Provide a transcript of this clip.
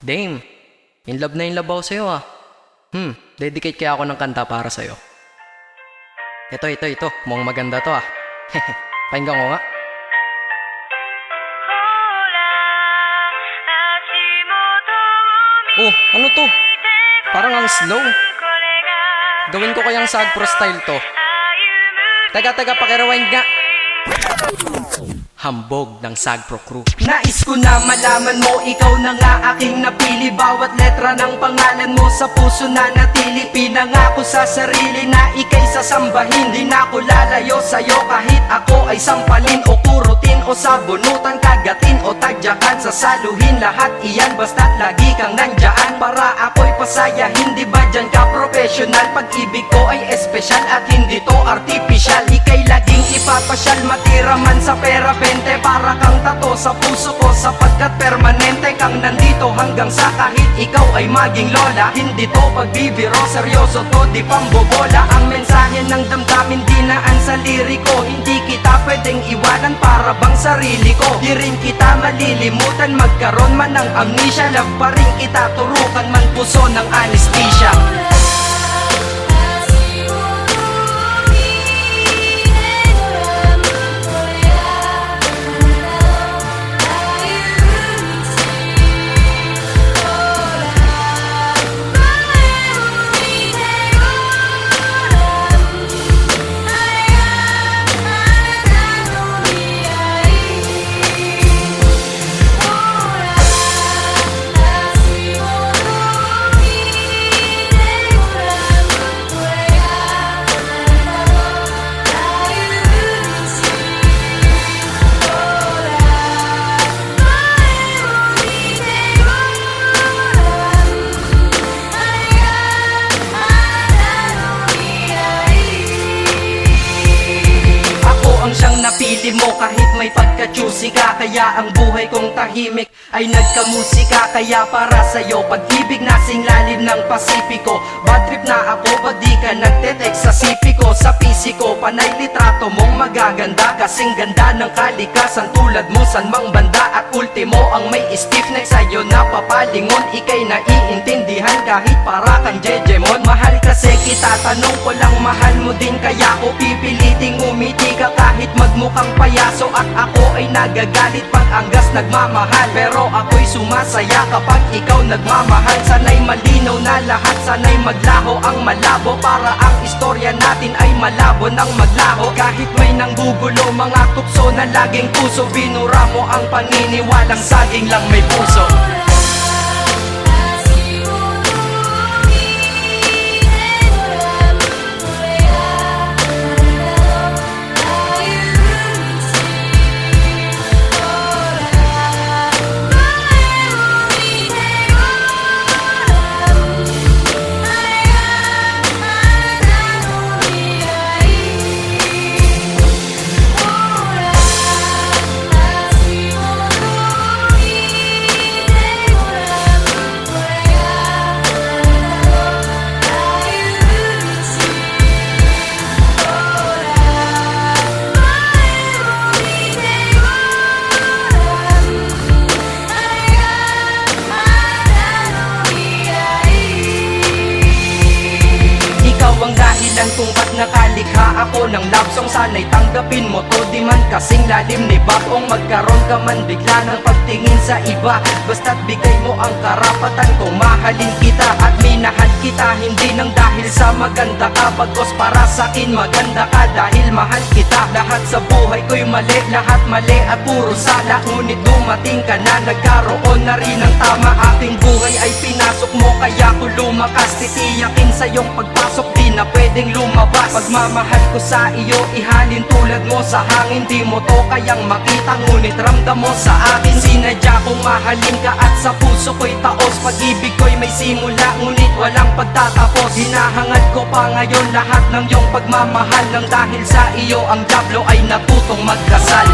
Dame, in love ako sa'yo ah. Dedicate kaya ako ng kanta para sa'yo. Ito. Mukhang maganda to ah. Pakinggan ko nga. Oh, ano to? Parang ang slow. Gawin ko kayang Sagpro style to. Teka, pakirewind nga. Hambog ng Sagpro crew. Nais ko na malaman mo, ikaw na nga aking napili. Bawat letra ng pangalan mo sa puso na natili. Pinangako sa sarili na ika'y sasambahin. Di na ako lalayo sa'yo kahit ako ay sampalin o kurutin o sabunutan, kagatin o tagyakan, sasaluhin lahat iyan basta't lagi kang nandyan para ako'y pasayahin. Di ba dyan ka professional? Pag-ibig ko ay espesyal at hindi to artificial. Ika'y laging ipapasyal, matira man sa pera para kang tato sa puso ko, sapagkat permanente kang nandito hanggang sa kahit ikaw ay maging lola. Hindi to pagbibiro, seryoso to, di pambobola. Ang mensahe ng damdamin dinaan sa liriko. Hindi kita pwedeng iwanan para bang sarili ko. Di rin kita malilimutan, magkaroon man ng amnesia. Love pa rin kita, turukan man puso ng anesthesia. Napili mo kahit may pagka-choosy ka, kaya ang buhay kong tahimik ay nagkamusika. Kaya para sa'yo, pag-ibig nasing lalim ng Pasipiko. Bad trip na ako pag di ka nagte-text sa sipiko. Sa pisiko, panay litrato mong magaganda, kasing ganda ng kalikasan tulad mo san mang banda. At ultimo ang may stiff neck sa'yo na papalingon, ika'y naiintindihan kahit para kang Jejemon. Mahal kasi kita, tanong ko lang, mahal mo din kaya ko pipiliting umiti ka kahit magmukhang payaso. At ako ay nagagalit pag anggas nagmamahal, pero ako'y sumasaya kapag ikaw nagmamahal. Sana'y malinaw na lahat, sana'y maglaho ang malabo, para ang istorya natin ay malabo ng maglaho. Kahit may nanggugulo, mga tukso na laging puso, binura mo ang paniniwalang saging lang may puso. Kung ba't nakalikha ako ng love song, sana'y tanggapin mo to. Di man kasing lalim ni Babong magkaroon ka man bigla ng pagtingin sa iba. Basta't bigay mo ang karapatan kung mahalin kita at minahal kita, hindi nang dahil sa maganda ka, bagos para sa'kin maganda ka dahil mahal kita. Lahat sa buhay ko'y mali, lahat mali at puro sala, ngunit dumating ka na, nagkaroon na rin ng tama. Aking buhay ay pinasok mo kaya ko lumakas, titiyakin sa iyong pagpasok di na pwedeng lumabas. Pagmamahal ko sa iyo, ihalin tulad mo sa hangin. Di mo to kayang makita, ngunit ramdam mo sa akin. Sinadya kong mahalin ka at sa puso ko'y taos. Pag-ibig ko'y may simula, ngunit walang pagtatapos. Hinahangad ko pa ngayon lahat ng iyong pagmamahal, nang dahil sa iyo ang diablo ay natutong magkasal.